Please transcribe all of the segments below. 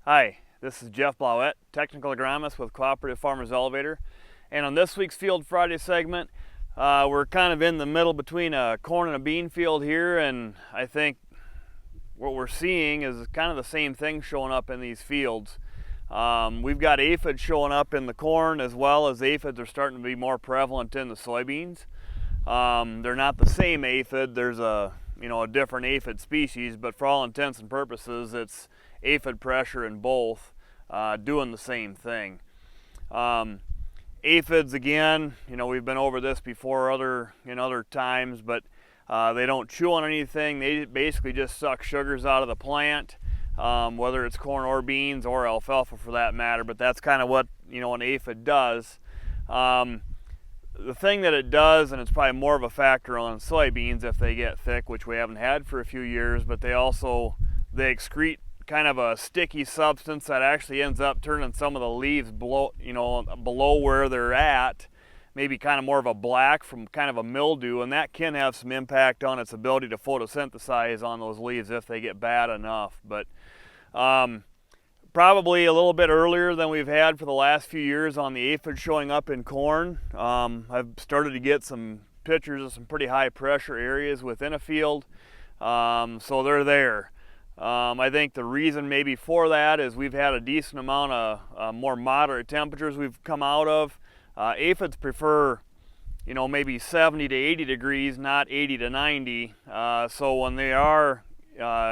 Hi, this is Jeff Blauette, technical agronomist with Cooperative Farmers Elevator. And on this week's Field Friday segment, we're kind of in the middle between a corn and a bean field here, and I think what we're seeing is kind of the same thing showing up in these fields. We've got aphids showing up in the corn, as well as aphids are starting to be more prevalent in the soybeans. They're not the same aphid. There's a different aphid species, but for all intents and purposes, it's aphid pressure in both, doing the same thing. Aphids, again, we've been over this before in other times, but they don't chew on anything. They basically just suck sugars out of the plant, whether it's corn or beans or alfalfa for that matter. But that's kind of what an aphid does. The thing that it does, and it's probably more of a factor on soybeans if they get thick, which we haven't had for a few years, but they excrete kind of a sticky substance that actually ends up turning some of the leaves below where they're at, maybe kind of more of a black from kind of a mildew, and that can have some impact on its ability to photosynthesize on those leaves if they get bad enough. But probably a little bit earlier than we've had for the last few years on the aphid showing up in corn. I've started to get some pictures of some pretty high pressure areas within a field, so they're there. I think the reason maybe for that is we've had a decent amount of more moderate temperatures we've come out of. Aphids prefer, maybe 70 to 80 degrees, not 80 to 90. So when they are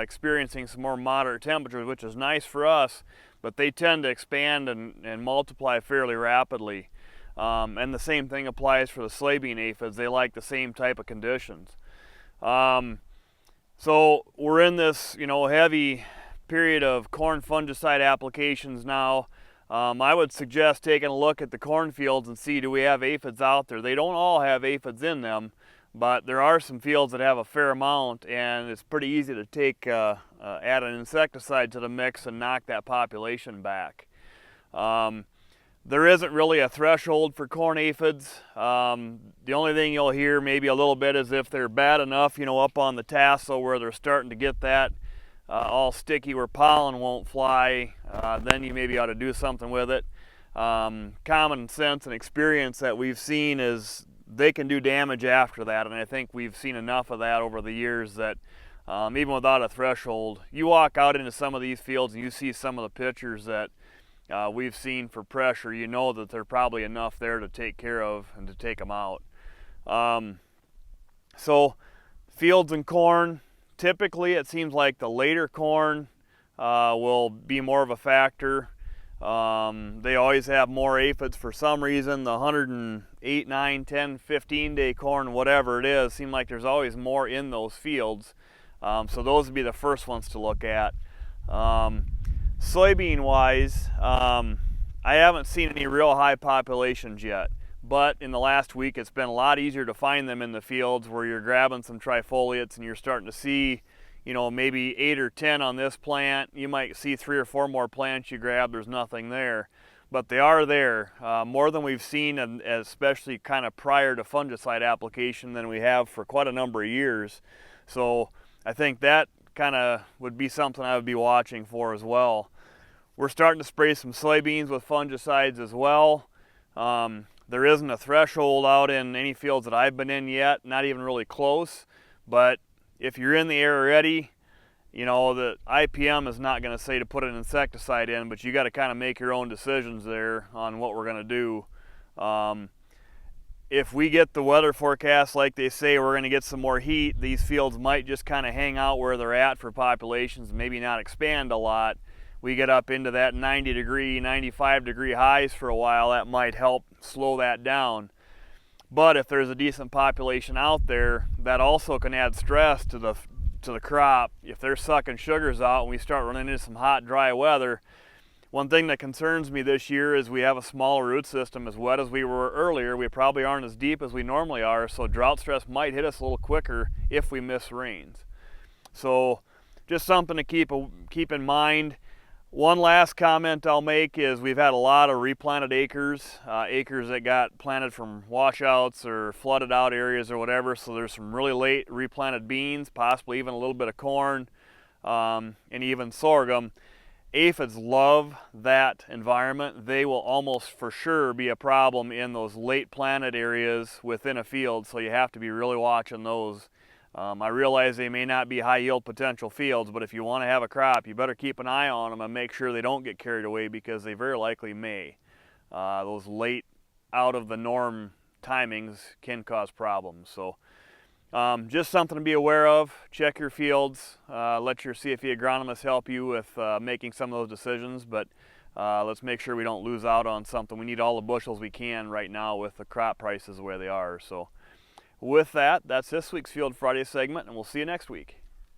experiencing some more moderate temperatures, which is nice for us, but they tend to expand and multiply fairly rapidly. And the same thing applies for the soybean aphids. They like the same type of conditions. So we're in this, heavy period of corn fungicide applications now. I would suggest taking a look at the cornfields and see, do we have aphids out there? They don't all have aphids in them, but there are some fields that have a fair amount, and it's pretty easy to add an insecticide to the mix and knock that population back. There isn't really a threshold for corn aphids. The only thing you'll hear maybe a little bit is if they're bad enough, up on the tassel where they're starting to get that all sticky where pollen won't fly, then you maybe ought to do something with it. Common sense and experience that we've seen is they can do damage after that, and I think we've seen enough of that over the years that even without a threshold, you walk out into some of these fields and you see some of the pictures that we've seen for pressure, that there's probably enough there to take care of and to take them out. So fields and corn, typically it seems like the later corn will be more of a factor. They always have more aphids for some reason. The 108, 9, 10, 15 day corn, whatever it is, seem like there's always more in those fields. So those would be the first ones to look at. Soybean wise, I haven't seen any real high populations yet, but in the last week it's been a lot easier to find them in the fields where you're grabbing some trifoliates and you're starting to see, maybe 8 or 10 on this plant. You might see 3 or 4 more plants you grab, there's nothing there, but they are there, more than we've seen, and especially kind of prior to fungicide application than we have for quite a number of years. So I think that kind of would be something I would be watching for as well. We're starting to spray some soybeans with fungicides as well. There isn't a threshold out in any fields that I've been in yet, not even really close, but if you're in the area already, the IPM is not going to say to put an insecticide in, but you got to kind of make your own decisions there on what we're going to do. If we get the weather forecast like they say we're going to get some more heat, these fields might just kind of hang out where they're at for populations and maybe not expand a lot. We get up into that 90 degree, 95 degree highs for a while, that might help slow that down. But if there's a decent population out there, that also can add stress to the crop. If they're sucking sugars out and we start running into some hot, dry weather, one thing that concerns me this year is we have a smaller root system. As wet as we were earlier, we probably aren't as deep as we normally are, so drought stress might hit us a little quicker if we miss rains. So just something to keep in mind. One last comment I'll make is we've had a lot of replanted acres, acres that got planted from washouts or flooded out areas or whatever, so there's some really late replanted beans, possibly even a little bit of corn, and even sorghum. Aphids love that environment. They will almost for sure be a problem in those late planted areas within a field, so you have to be really watching those. I realize they may not be high yield potential fields, but if you want to have a crop, you better keep an eye on them and make sure they don't get carried away, because they very likely may. Those late out of the norm timings can cause problems. So just something to be aware of. Check your fields. Let your CFE agronomist help you with making some of those decisions, but let's make sure we don't lose out on something. We need all the bushels we can right now with the crop prices the way they are. So with that, that's this week's Field Friday segment, and we'll see you next week.